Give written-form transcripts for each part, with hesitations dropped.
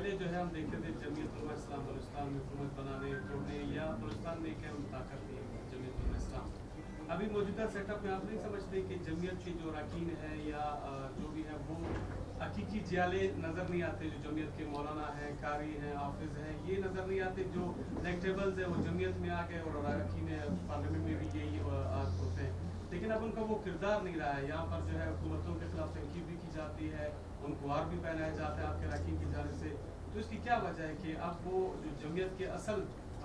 पहले जो है हम देखते थे जमीयत उलमा इस्लाम बलूचिस्तान में हुकूमत बनाने तोड़ने या बलूचिस्तान में एक अहम ताकत थी जमीयत उलमा इस्लाम। अभी मौजूदा सेटअप में आप नहीं समझते कि जमीयत के जो अरकान है या जो भी है वो हकीकी जियाले नज़र नहीं आते, जो जमीयत के मौलाना हैं, कारी हैं, हाफिज हैं, ये नज़र नहीं आते, जो इलेक्टेबल्स हैं वो जमीयत में आ गए और अरकान पार्लियामेंट में भी यही होते हैं, लेकिन अब उनका वो किरदार नहीं रहा है। यहाँ पर जो है हुकूमतों के खिलाफ तनकीद भी की जाती है, उनको हार भी पहनाया जाता है आपके अरकान की जानिब से। तो इसकी क्या वजह है कि अब वो जो जमीयत के असल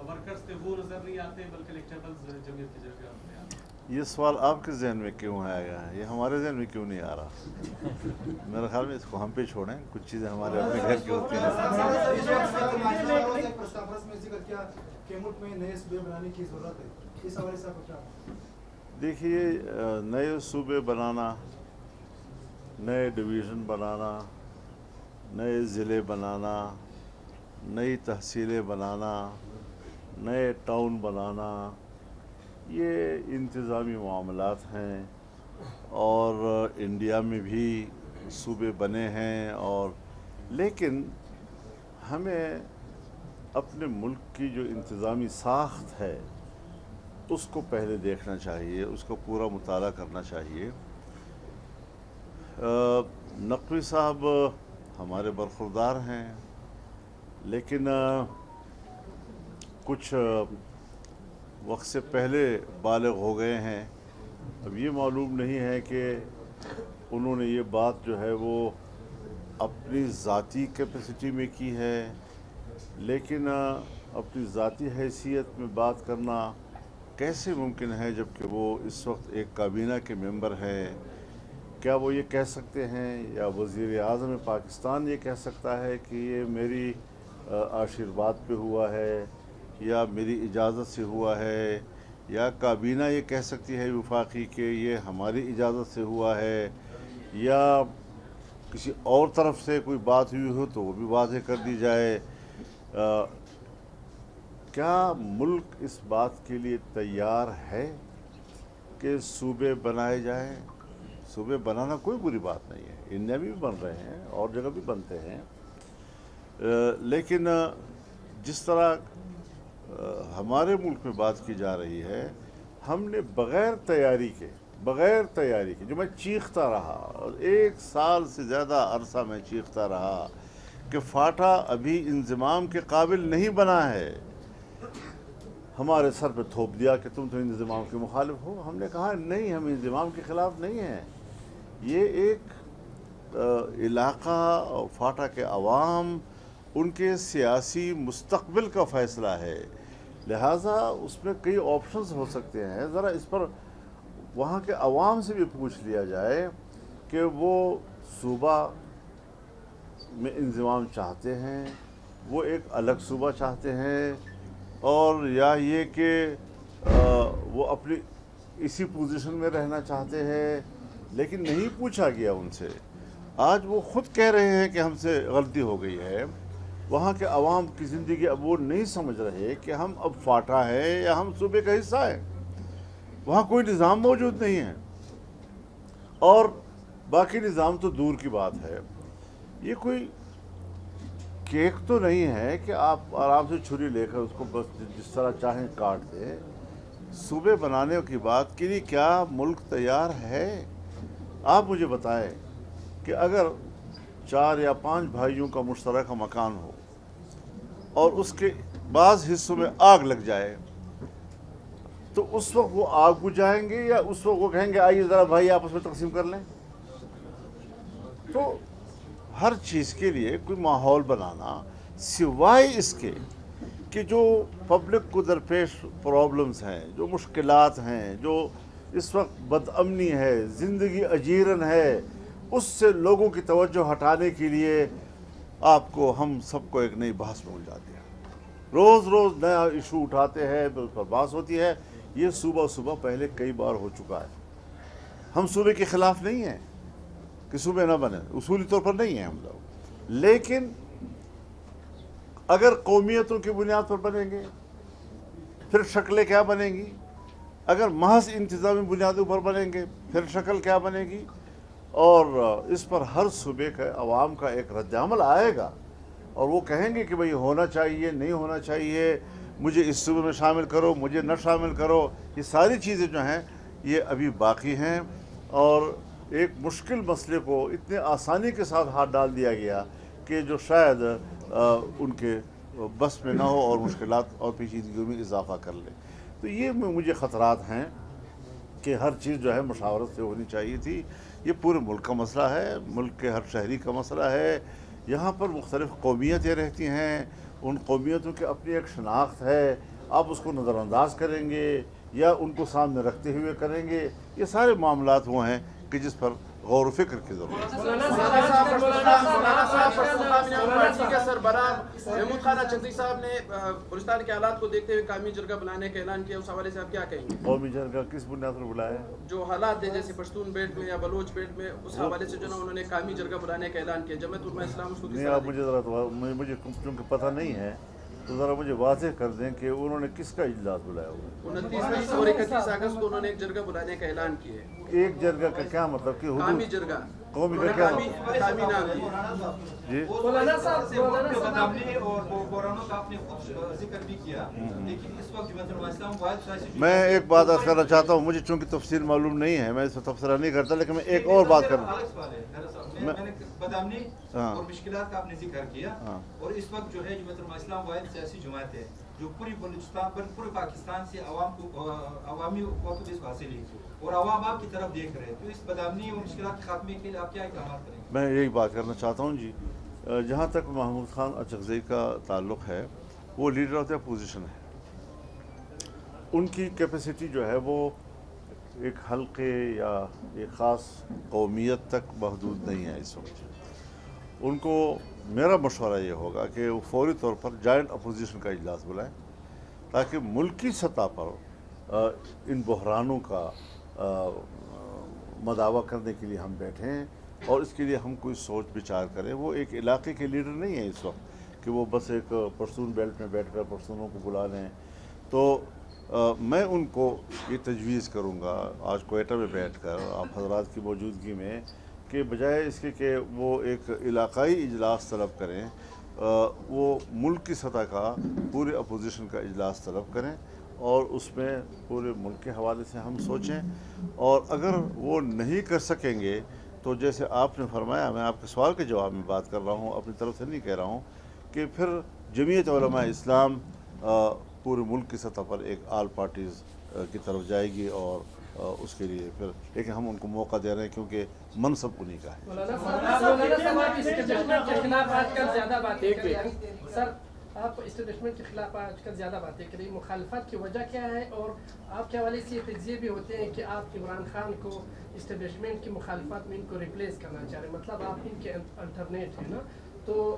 वर्कर्स थे वो नज़र नहीं आते, बल्कि इलेक्टेबल्स जमीयत की जगह आते हैं? ये सवाल आपके जहन में क्यों आएगा, ये हमारे जहन में क्यों नहीं आ रहा? मेरे ख्याल में इसको हम पे छोड़ें, कुछ चीज़ें हमारे अपने घर की होती हैं। देखिए, नए सूबे बनाना, नए डिवीज़न बनाना, नए ज़िले बनाना, नई तहसीलें बनाना, नए टाउन बनाना, ये इंतज़ामी मामलात हैं और इंडिया में भी सूबे बने हैं। और लेकिन हमें अपने मुल्क की जो इंतज़ामी साख्त है उसको पहले देखना चाहिए, उसको पूरा मुताला करना चाहिए। नकवी साहब हमारे बरखुरदार हैं, लेकिन कुछ वक्त से पहले बालिग हो गए हैं। अब ये मालूम नहीं है कि उन्होंने ये बात जो है वो अपनी ज़ाती कैपेसिटी में की है, लेकिन अपनी ज़ाती हैसियत में बात करना कैसे मुमकिन है जबकि वो इस वक्त एक काबीना के मेंबर हैं? क्या वो ये कह सकते हैं या वज़ीर आज़म पाकिस्तान ये कह सकता है कि ये मेरी आशीर्वाद पे हुआ है या मेरी इजाज़त से हुआ है, या काबीना ये कह सकती है वफाकी कि ये हमारी इजाज़त से हुआ है, या किसी और तरफ से कोई बात हुई हो तो वो भी वाज़ेह कर दी जाए? क्या मुल्क इस बात के लिए तैयार है कि सूबे बनाए जाएं? सूबे बनाना कोई बुरी बात नहीं है, इंडिया में भी बन रहे हैं और जगह भी बनते हैं, लेकिन जिस तरह हमारे मुल्क में बात की जा रही है, हमने बग़ैर तैयारी के जो मैं चीखता रहा, 1 साल से ज़्यादा अरसा मैं चीखता रहा कि फाटा अभी इंज़िमाम के काबिल नहीं बना है, हमारे सर पे थोप दिया कि तुम तो इंज़िमाम के मुखालिफ हो। हमने कहा नहीं, हम इंज़िमाम के ख़िलाफ़ नहीं हैं, ये एक इलाक़ा और फाटा के अवाम, उनके सियासी मुस्तक़बिल का फ़ैसला है, लिहाजा उसमें कई ऑप्शंस हो सकते हैं। ज़रा इस पर वहाँ के अवाम से भी पूछ लिया जाए कि वो सूबा में इंज़िमाम चाहते हैं, वो एक अलग सूबा चाहते हैं, और या ये कि वो अपनी इसी पोजीशन में रहना चाहते हैं। लेकिन नहीं पूछा गया उनसे। आज वो ख़ुद कह रहे हैं कि हमसे गलती हो गई है। वहाँ के अवाम की ज़िंदगी अब वो नहीं समझ रहे कि हम अब फाटा है या हम सूबे का हिस्सा है। वहाँ कोई निज़ाम मौजूद नहीं है, और बाकी निज़ाम तो दूर की बात है। ये कोई केक तो नहीं है कि आप आराम से छुरी लेकर उसको बस जिस तरह चाहें काट दें। सूबे बनाने की बात के लिए क्या मुल्क तैयार है? आप मुझे बताएं कि अगर 4 या 5 भाइयों का मुश्तरका मकान हो और उसके बाज़ हिस्सों में आग लग जाए, तो उस वक्त वो आग बुझाएंगे या उस वक्त वो कहेंगे आइए ज़रा भाई आपस में तकसीम कर लें? तो हर चीज़ के लिए कोई माहौल बनाना, सिवाय इसके कि जो पब्लिक को दरपेश प्रॉब्लम्स हैं, जो मुश्किलात हैं, जो इस वक्त बदअमनी है, ज़िंदगी अजीरन है, उससे लोगों की तवज्जो हटाने के लिए आपको हम सबको एक नई बहस में उलझा दिया। रोज़ रोज़ नया इशू उठाते हैं, उस पर बहस होती है। ये सूबा पहले कई बार हो चुका है। हम सूबे के ख़िलाफ़ नहीं हैं कि सूबे ना बने, उसूली तौर पर नहीं हैं हम लोग, लेकिन अगर कौमियतों की बुनियाद पर बनेंगे फिर शक्लें क्या बनेंगी? अगर महज इंतज़ामी बुनियादों पर बनेंगे फिर शक्ल क्या बनेगी? और इस पर हर सूबे के अवाम का एक रद्द-ए-अमल आएगा। اور وہ کہیں گے کہ بھئی ہونا چاہیے نہیں ہونا چاہیے، مجھے اس صوبے میں شامل کرو، مجھے نہ شامل کرو، یہ ساری چیزیں جو ہیں یہ ابھی باقی ہیں، اور ایک مشکل مسئلے کو اتنے آسانی کے ساتھ ہاتھ ڈال دیا گیا کہ جو شاید ان کے بس میں نہ ہو اور مشکلات اور پیچیدگیوں میں اضافہ کر لے۔ تو یہ مجھے خطرات ہیں کہ ہر چیز جو ہے مشاورت سے ہونی چاہیے تھی۔ یہ پورے ملک کا مسئلہ ہے، ملک کے ہر شہری کا مسئلہ ہے۔ یہاں پر مختلف قومیتیں رہتی ہیں، ان قومیتوں کی اپنی ایک شناخت ہے، آپ اس کو نظر انداز کریں گے یا ان کو سامنے رکھتے ہوئے کریں گے، یہ سارے معاملات وہ ہیں کہ جس پر غور و فکر کی ضرورت ہے۔ مولانا صاحب پارٹی کے سربراہ محمود خان اچکزئی صاحب نے بلوچستان کے حالات کو دیکھتے ہوئے قومی جرگہ بنانے کا اعلان کیا، اس حوالے سے آپ کیا کہیں گے؟ قومی جرگہ کس بنیاد پر بلایا ہے؟ جو حالات ہیں جیسے پشتون بیلٹ میں یا بلوچ بیلٹ میں، اس حوالے سے جو نا انہوں نے قومی جرگہ بنانے کا اعلان کیا، جمعیت علماء اسلام اس کو کس نہیں، طرح آپ مجھے ذرا مجھے چونکہ پتہ نہیں ہے تو ذرا مجھے واضح کر دیں کہ انہوں نے کس کا اجلاس بلایا ہوا ہے؟ 29 اور 31 اگست کو انہوں نے ایک جرگہ بلانے کا اعلان کیا ہے۔ ایک جرگہ کا کیا مطلب کہ قومی جرگہ، قومی انہوں کا نے کیا قومی نام دیا۔ جی مولانا صاحب نے اور بحرانوں کا آپ نے خود ذکر بھی کیا، لیکن اس وقت جمعیت علماء اسلام واحد سیاسی میں ایک بات عرض کرنا چاہتا ہوں، مجھے چونکہ تفصیل معلوم نہیں ہے، میں اس پر تبصرہ نہیں کرتا، لیکن میں ایک اور بات کروں۔ الگ سوال ہے میں نے بدامنی اور مشکلات کا آپ نے ذکر کیا، اور اس وقت جو ہے جمعیت علماء اسلام واحد سیاسی جماعت ہے جو پوری بلوچستان پر پورے پاکستان سے عوام کو عوامی قوت اس حاصل ہے، اور عوام آپ کی طرف دیکھ رہے ہیں، تو اس بدامنی اور مشکلات کے خاتمے کے لیے آپ کیا اقدامات کریں گے؟ میں یہی بات کرنا چاہتا ہوں جی، جہاں تک محمود خان اچکزئی کا تعلق ہے، وہ لیڈر آف دی اپوزیشن ہے۔ ان کی کیپیسٹی جو ہے وہ ایک حلقے یا ایک خاص قومیت تک محدود نہیں ہے اس وقت۔ ان کو میرا مشورہ یہ ہوگا کہ وہ فوری طور پر جوائنٹ اپوزیشن کا اجلاس بلائیں، تاکہ ملکی سطح پر ان بحرانوں کا مداوع کرنے کے لیے ہم بیٹھیں اور اس کے لیے ہم کوئی سوچ بچار کریں۔ وہ ایک علاقے کے لیڈر نہیں ہیں اس وقت کہ وہ بس ایک پشتون بیلٹ میں بیٹھ کر پشتونوں کو بلا لیں۔ تو میں ان کو یہ تجویز کروں گا آج کوئٹہ میں بیٹھ کر آپ حضرات کی موجودگی میں، کہ بجائے اس کے کہ وہ ایک علاقائی اجلاس طلب کریں، وہ ملک کی سطح کا پورے اپوزیشن کا اجلاس طلب کریں اور اس میں پورے ملک کے حوالے سے ہم سوچیں۔ اور اگر وہ نہیں کر سکیں گے تو جیسے آپ نے فرمایا، میں آپ کے سوال کے جواب میں بات کر رہا ہوں، اپنی طرف سے نہیں کہہ رہا ہوں، کہ پھر جمعیت علماء اسلام پورے ملک کی سطح پر ایک آل پارٹیز کی طرف جائے گی، اور اس کے لیے پھر لیکن ہم ان کو موقع دے رہے ہیں کیونکہ منصب انہی کا ہے۔ مولانا صاحب آپ اسٹیبلشمنٹ کے خلاف آج کل زیادہ باتیں کر رہے ہیں سر، آپ اسٹیبلشمنٹ کے خلاف آج کل زیادہ باتیں کریں، مخالفت کی وجہ کیا ہے؟ اور آپ کے حوالے سے یہ تجزیے بھی ہوتے ہیں کہ آپ عمران خان کو اسٹیبلشمنٹ کی مخالفت میں ان کو ریپلیس کرنا چاہ رہے ہیں، مطلب آپ ان کے الٹرنیٹ ہیں نا، تو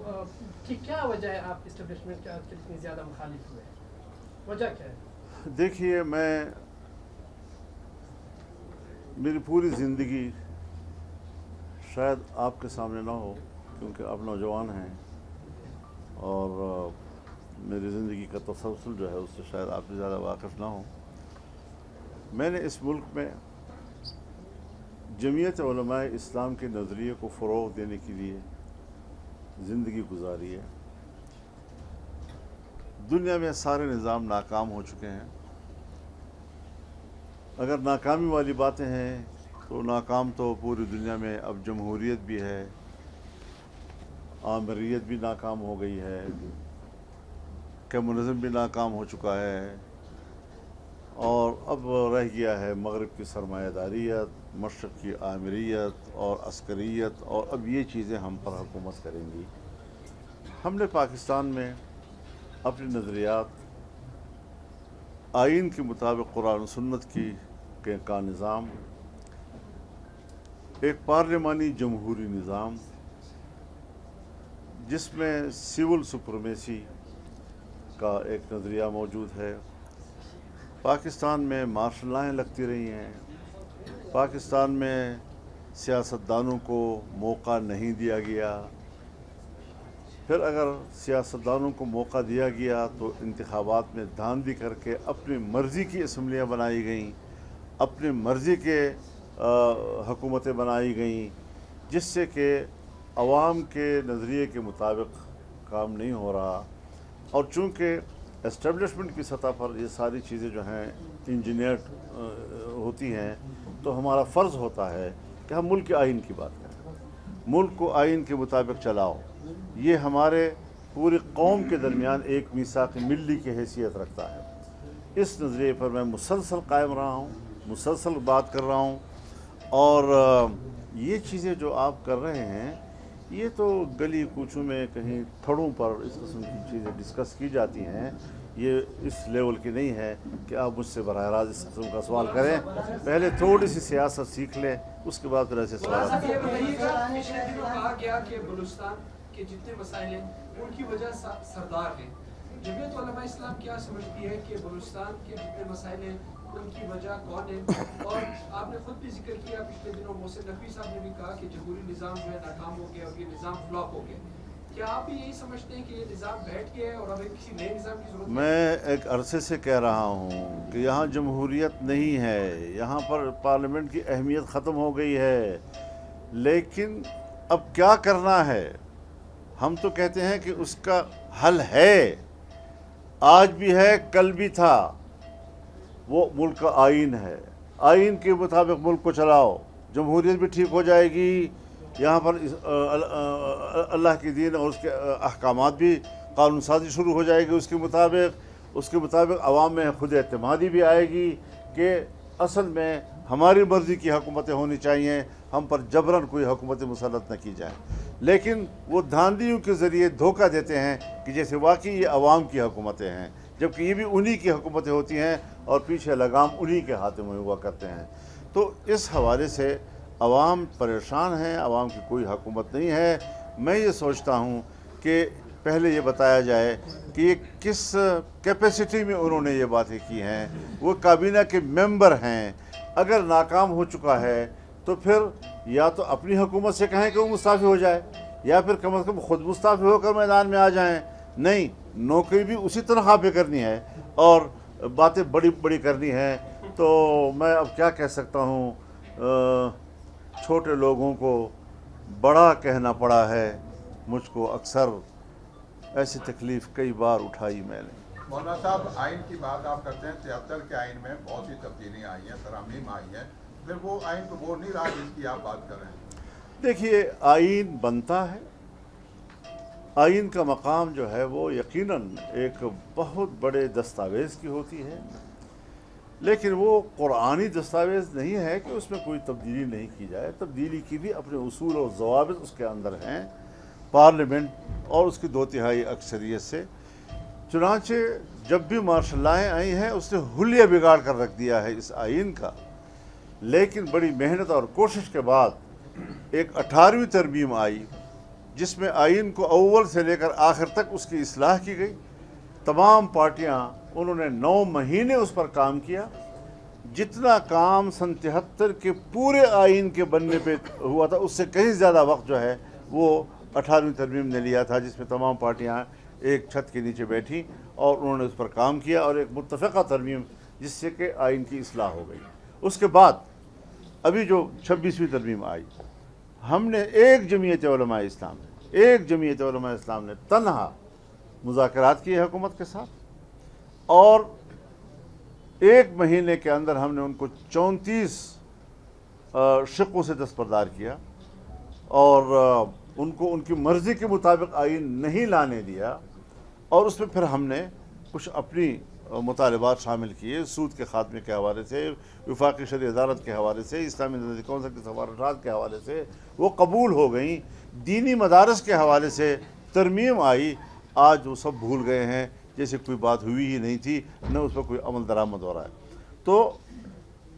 کیا وجہ ہے آپ اسٹیبلشمنٹ کے آج کل اتنی زیادہ مخالف ہوئے ہیں، وجہ کیا ہے؟ دیکھیے، میری پوری زندگی شاید آپ کے سامنے نہ ہو کیونکہ آپ نوجوان ہیں، اور میری زندگی کا تسلسل جو ہے اس سے شاید آپ سے زیادہ واقف نہ ہوں۔ میں نے اس ملک میں جمعیت علماء اسلام کے نظریے کو فروغ دینے کے لیے زندگی گزاری ہے۔ دنیا میں سارے نظام ناکام ہو چکے ہیں۔ اگر ناکامی والی باتیں ہیں تو ناکام تو پوری دنیا میں اب جمہوریت بھی ہے، آمریت بھی ناکام ہو گئی ہے، کمیونزم بھی ناکام ہو چکا ہے، اور اب رہ گیا ہے مغرب کی سرمایہ داریت، مشرق کی آمریت اور عسکریت، اور اب یہ چیزیں ہم پر حکومت کریں گی۔ ہم نے پاکستان میں اپنے نظریات آئین کے مطابق قرآن و سنت کا نظام، ایک پارلیمانی جمہوری نظام جس میں سول سپرمیسی کا ایک نظریہ موجود ہے۔ پاکستان میں مارشل لائیں لگتی رہی ہیں، پاکستان میں سیاستدانوں کو موقع نہیں دیا گیا، پھر اگر سیاستدانوں کو موقع دیا گیا تو انتخابات میں دھاندلی کر کے اپنی مرضی کی اسمبلیاں بنائی گئیں، اپنی مرضی کے حکومتیں بنائی گئیں، جس سے کہ عوام کے نظریے کے مطابق काम नहीं हो रहा, और चूँकि एस्टेब्लिशमेंट की सतह पर ये सारी चीज़ें जो हैं इंजीनियर होती हैं, तो हमारा फ़र्ज़ होता है कि हम मुल्क के आइन की बात करें, मुल्क को आइन के मुताबिक चलाओ। ये हमारे पूरी कौम के दरमियान एक मीसाक मिल्ली की हैसियत रखता है। इस नज़रिए पर मैं मुसलसल कायम रहा हूँ, मुसलसल बात कर रहा हूँ, और ये चीज़ें जो आप कर रहे हैं ये तो गली कूचों में कहीं थड़ों पर इस किस्म की चीज़ें डिस्कस की जाती हैं, ये इस लेवल की नहीं है कि आप मुझसे बराह रास्त इस किस्म का सवाल करें। पहले थोड़ी सी सियासत सीख लें, उसके बाद फिर ऐसे सवाल। ये बताइएगा, पिछले दिनों कहा गया कि बलूचिस्तान के जितने मसाइल हैं उनकी वजह सरदार हैं। जमीयत उलमा इस्लाम क्या समझती है कि बलूचिस्तान के जितने मसाइल हैं उनकी वजह कौन है? और आपने खुद भी जिक्र किया पिछले दिनों, मोहसिन नकवी साहब ने भी कहा कि जमहूरी निज़ाम जो है नाकाम हो गया और ये निज़ाम फ्लॉप हो गया। क्या आप भी यही समझते हैं कि ये निज़ाम बैठ गया है और अब किसी नए निज़ाम की ज़रूरत है? मैं एक अरसे से कह रहा हूँ कि यहाँ जमहूरियत नहीं है, यहाँ पर पार्लियामेंट की अहमियत ख़त्म हो गई है। लेकिन अब क्या करना है? हम तो कहते हैं कि उसका हल है, आज भी है, कल भी था। वो मुल्क का आइन है, आइन के मुताबिक मुल्क को चलाओ, जमहूरियत भी ठीक हो जाएगी, यहाँ पर अल्लाह की दीन और उसके अहकामात भी कानून साजी शुरू हो जाएगी उसके मुताबिक अवाम में खुद एतमादी भी आएगी कि असल में हमारी मर्ज़ी की हुकूमतें होनी चाहिए, हम पर जबरन कोई हुकूमत मुसल्लत न की जाए। लेकिन वो धांधलियों के ज़रिए धोखा देते हैं कि जैसे वाकई ये अवाम की हुकूमतें हैं, जबकि ये भी उन्हीं की हुकूमतें होती हैं और पीछे लगाम उन्हीं के हाथ में हुआ करते हैं। तो इस हवाले से अवाम परेशान हैं, अवाम की कोई हुकूमत नहीं है। मैं ये सोचता हूँ कि पहले ये बताया जाए कि ये किस कैपेसिटी में उन्होंने ये बातें की हैं, वो काबीना के मेंबर हैं। अगर नाकाम हो चुका है तो फिर या तो अपनी हुकूमत से कहें कि वो मुस्ताफ़ी हो जाए, या फिर कम से कम खुद मुस्ताफ़ी होकर मैदान में आ जाएं। नहीं, नौकरी भी उसी तनख्वाह पे करनी है और बातें बड़ी बड़ी करनी है। तो मैं अब क्या कह सकता हूँ, छोटे लोगों को बड़ा कहना पड़ा है। मुझको अक्सर ऐसी तकलीफ़ कई बार उठाई मैंने। मौलाना साहब, आइन की बात आप करते हैं, 73 के आइन में बहुत सी तब्दीलियाँ आई हैं, तरामीम आई हैं, फिर वो आइन तो वो नहीं रहा जिसकी आप बात कर रहे हैं। देखिए, आइन बनता है, आइन का मकाम जो है वो यकीनन एक बहुत बड़े दस्तावेज़ की होती है, लेकिन वो कुरानी दस्तावेज़ नहीं है कि उसमें कोई तब्दीली नहीं की जाए। तब्दीली की भी अपने उसूल और ज़वाबित उसके अंदर हैं, पार्लियामेंट और उसकी 2/3 अक्सरियत से। चुनांचे जब भी मार्शल लॉ आई हैं उसने हुलिया बिगाड़ कर रख दिया है इस आइन का। लेकिन बड़ी मेहनत और कोशिश के बाद एक 18वीं तरमीम आई जिसमें आइन को अव्वल से लेकर आखिर तक उसकी इस्लाह की गई। तमाम पार्टियां, उन्होंने 9 महीने उस पर काम किया। जितना काम सन 73 के पूरे आइन के बनने पे हुआ था उससे कहीं ज़्यादा वक्त जो है वो 18वीं तरमीम ने लिया था, जिसमें तमाम पार्टियां एक छत के नीचे बैठी और उन्होंने उस पर काम किया और एक मुत्तफ़क़ा तरमीम जिससे कि आइन की इस्लाह हो गई। उसके बाद अभी जो 26वीं तरमीम आई, हमने एक जमीयत उलमा इस्लाम ने तन्हा मुज़ाकरात किए हुकूमत के साथ और 1 महीने के अंदर हमने उनको 34 शिक़ों से दस्तबरदार किया और उनको उनकी मर्ज़ी के मुताबिक आइन नहीं लाने दिया। और उसमें फिर हमने कुछ अपनी मुतालबात शामिल किए, सूद के ख़ात्मे के हवाले से, वफाक़ी शरई अदालत के हवाले से, इस्लामी नज़रिए कौंसिल के सफारशात के हवाले से वो कबूल हो गई। दीनी मदारस के हवाले से तरमीम आई, आज वो सब भूल गए हैं जैसे कोई बात हुई ही नहीं थी, न उस पर कोई अमल दरामद हो रहा है। तो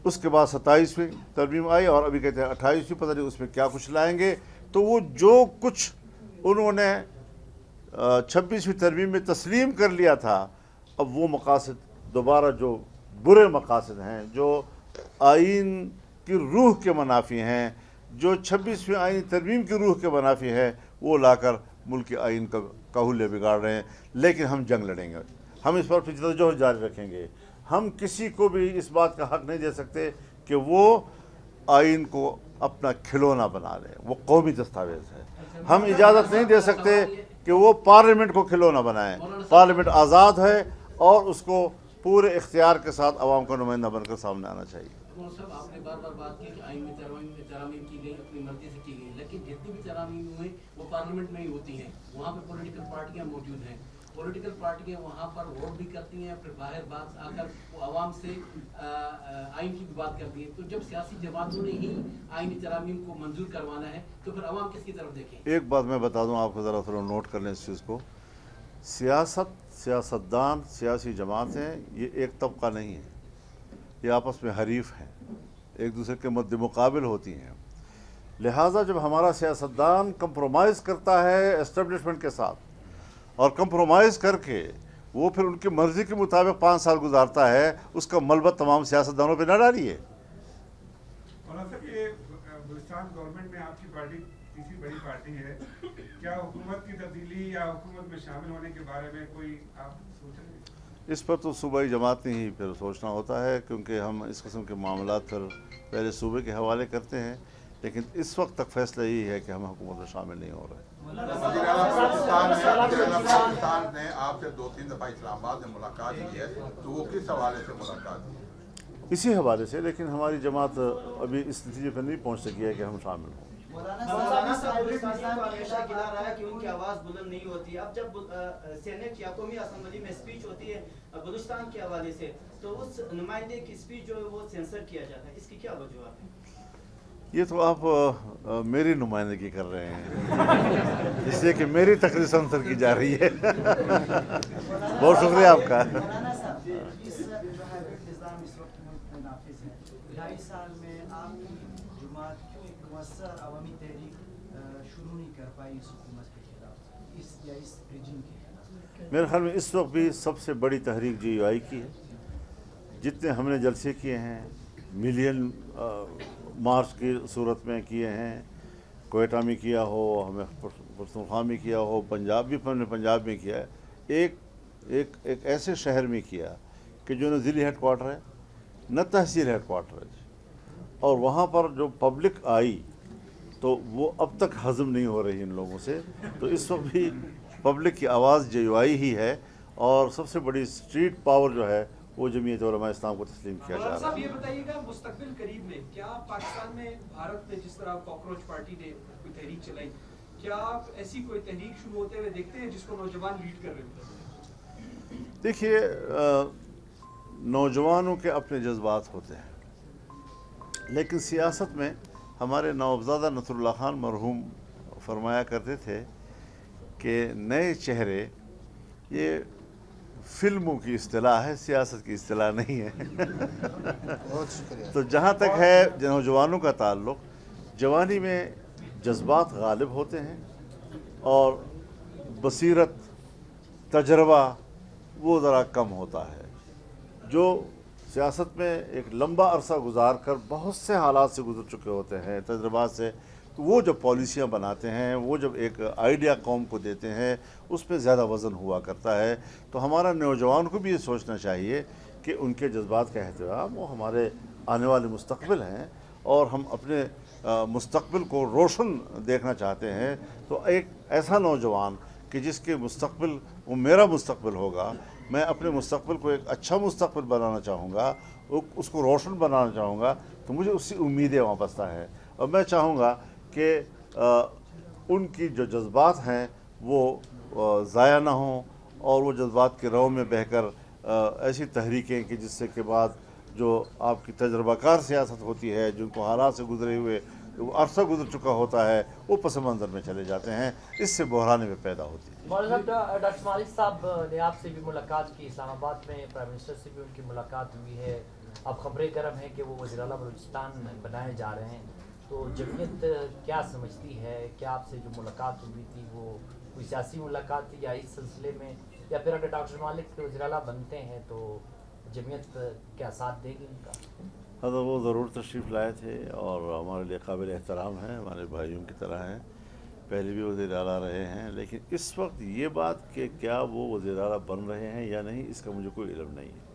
उसके बाद 27वीं तरमीम आई और अभी कहते हैं 28वीं, पता नहीं उसमें क्या कुछ लाएंगे। तो वो जो कुछ उन्होंने 26वीं तरमीम में तस्लीम कर लिया था, अब वो मकासद दोबारा जो बुरे मकासद हैं, जो आइन की रूह के मुनाफी हैं, जो 26वीं आइन तरमीम की रूह के मुनाफी है, वो लाकर मुल्क के आइन का हुलिया बिगाड़ रहे हैं। लेकिन हम जंग लड़ेंगे, हम इस पर जद्दोजहद जारी रखेंगे। हम किसी को भी इस बात का हक नहीं दे सकते कि वो आइन को अपना खिलौना बना लें, वो कौमी दस्तावेज़ है। हम इजाज़त नहीं दे सकते کہ وہ पार्लियामेंट को खिलौना बनाएं। पार्लियामेंट आज़ाद है और उसको पूरे इख्तियार के साथ आवाम का नुमाइंदा बनकर सामने आना चाहिए। साहब, आपने बार बार बात की कि आइन में तरामीम की गई, अपनी मर्जी से की गई, लेकिन जितनी भी तरामीम हुई वो पार्लियामेंट में ही होती हैं। वहाँ पे पॉलिटिकल पार्टियाँ मौजूद हैं, पॉलिटिकल पार्टियाँ वहाँ पर वोट भी करती हैं, फिर बाहर बात आकर वो आवाम से आइन की भी बात करती है। तो जब सियासी जमातों ने ही आइन तरामीम को मंजूर करवाना है तो फिर आवाम किसकी तरफ देखें? एक बात मैं बता दूं आपको, ज़रा थोड़ा नोट कर लें इस चीज़ को। सियासत, सियासतदान, सियासी जमातें ये एक तबका नहीं है, ये आपस में हरीफ हैं, एक दूसरे के मद्दे मुकाबिल होती हैं। लिहाजा जब हमारा सियासतदान कंप्रोमाइज़ करता है एस्टेब्लिशमेंट के साथ और कंप्रोमाइज़ करके वो फिर उनकी मर्ज़ी के मुताबिक 5 साल गुजारता है, उसका मलबा तमाम सियासतदानों पे न डालिए। बलूचिस्तान गवर्नमेंट में आपकी पार्टी तीसरी बड़ी पार्टी है, क्या हुकूमत की तब्दीली या हुकूमत में शामिल होने के बारे में कोई आप सोच रहे हैं? इस पर तो सूबाई जमात ने ही फिर सोचना होता है, क्योंकि हम इस किस्म के मामलात फिर पहले सूबे के हवाले करते हैं, लेकिन इस वक्त तक फैसला यही है कि हम हुकूमत में शामिल नहीं हो रहे। पाकिस्तान ने आपसे 2-3 दफ़ा इस्लामाबाद में मुलाकात की है, तो वो किस हवाले से मुलाकात की? इसी हवाले से, लेकिन हमारी जमात अभी इस नतीजे पर नहीं पहुँच सकी है कि हम शामिल हों। मौलाना साहब बलूचिस्तान को हमेशा गिला रहा है कि उनकी आवाज़ बुलंद नहीं होती। अब जब सेनेट या कौमी असम्बली में स्पीच होती है बलूचिस्तान के हवाले से, तो उस नुमाइंदे की स्पीच जो है वो सेंसर किया जाता है, इसकी क्या वजूहत है? ये तो आप मेरी नुमाइंदगी कर रहे हैं इसलिए कि मेरी तकरीर सेंसर की जा रही है। बहुत शुक्रिया आपका। मौलाना साहब, इस जो हाइब्रिड निज़ाम इस वक्त मुल्क में नाफिज है, 2.5 साल में आपकी जमात क्यों एक मुअस्सर अवामी तहरीक शुरू नहीं कर पाई इस हुकूमत के खिलाफ, इस रिजीम के खिलाफ? मेरे ख्याल में इस वक्त भी सबसे बड़ी तहरीक GUI की है। जितने हमने जलसे किए हैं, मिलियन मार्च की सूरत में किए हैं, कोयटा में किया हो, हमें पख्तूनख्वा में किया हो, पंजाब भी हमने पंजाब में किया है, एक ऐसे शहर में किया कि जो न ज़िली हेड क्वार्टर है न तहसील हेड क्वार्टर है, और वहाँ पर जो पब्लिक आई तो वो अब तक हज़म नहीं हो रही इन लोगों से। तो इस वक्त भी पब्लिक की आवाज़ GUI ही है, और सबसे बड़ी स्ट्रीट पावर जो है वो जमीयत उलमा इस्लाम को तस्लीम किया जा रहा है। साहब ये बताइएगा, मुस्तकबिल करीब में क्या पाकिस्तान में, भारत में जिस तरह कॉकरोच पार्टी ने कोई तहरीक चलाई, क्या आप ऐसी कोई तहरीक शुरू होते हुए देखते हैं जिसको नौजवान लीड कर रहे हैं? देखिए, नौजवानों के अपने जज्बात होते हैं, लेकिन सियासत में हमारे नवाबजादा नसरुल्लाह खान मरहूम फरमाया करते थे कि नए चेहरे ये फिल्मों की इस्तिलाह है, सियासत की इस्तिलाह नहीं है। तो जहाँ तक है नौजवानों का ताल्लुक़, जवानी में जज्बात गालिब होते हैं और बसीरत, तजर्बा वो ज़रा कम होता है। जो सियासत में एक लंबा अरसा गुजार कर बहुत से हालात से गुजर चुके होते हैं, तजर्बात से, तो वो जब पॉलिसियाँ बनाते हैं, वो जब एक आइडिया कौम को देते हैं, उसमें ज़्यादा वज़न हुआ करता है। तो हमारा नौजवान को भी ये सोचना चाहिए कि उनके जज्बात का एहतराम, वो हमारे आने वाले मुस्तक़बिल हैं और हम अपने मुस्तक़बिल को रोशन देखना चाहते हैं। तो एक ऐसा नौजवान कि जिसके मुस्तक़बिल वो मेरा मुस्तक़बिल होगा, मैं अपने मुस्तक़बिल को एक अच्छा मुस्तक़बिल बनाना चाहूँगा, उसको रोशन बनाना चाहूँगा, तो मुझे उससे उम्मीदें वाबस्ता है। और मैं चाहूँगा कि उनकी जो जज्बात हैं वो ज़ाया ना हों, और वो जज्बात के रौ में बहकर ऐसी तहरीकें कि जिससे के बाद जो आपकी तजर्बाकार सियासत होती है, जिनको हालात से गुजरे हुए अरसा गुजर चुका होता है, वो पस मंज़र में चले जाते हैं, इससे बहराने में पैदा होती है। डॉक्टर मालिक साहब ने आपसे भी मुलाकात की, इस्लामाबाद में प्राइम मिनिस्टर से भी उनकी मुलाकात हुई है। अब खबरें गर्म हैं कि वो वज़ीर आला बलूचिस्तान बनाए जा रहे हैं, तो जमीयत क्या समझती है? क्या आपसे जो मुलाकात हुई थी वो कोई सियासी मुलाकात थी या इस सिलसिले में, या फिर अगर डॉक्टर मालिक वज़ीर आला बनते हैं तो जमीयत क्या साथ देगी उनका? हाँ, तो वो ज़रूर तशरीफ़ लाए थे और हमारे लिए काबिल एहतराम हैं, हमारे भाइयों की तरह हैं, पहले भी वज़ीर आला रहे हैं। लेकिन इस वक्त ये बात कि क्या वो वज़ीर आला बन रहे हैं या नहीं, इसका मुझे कोई इल्म नहीं है।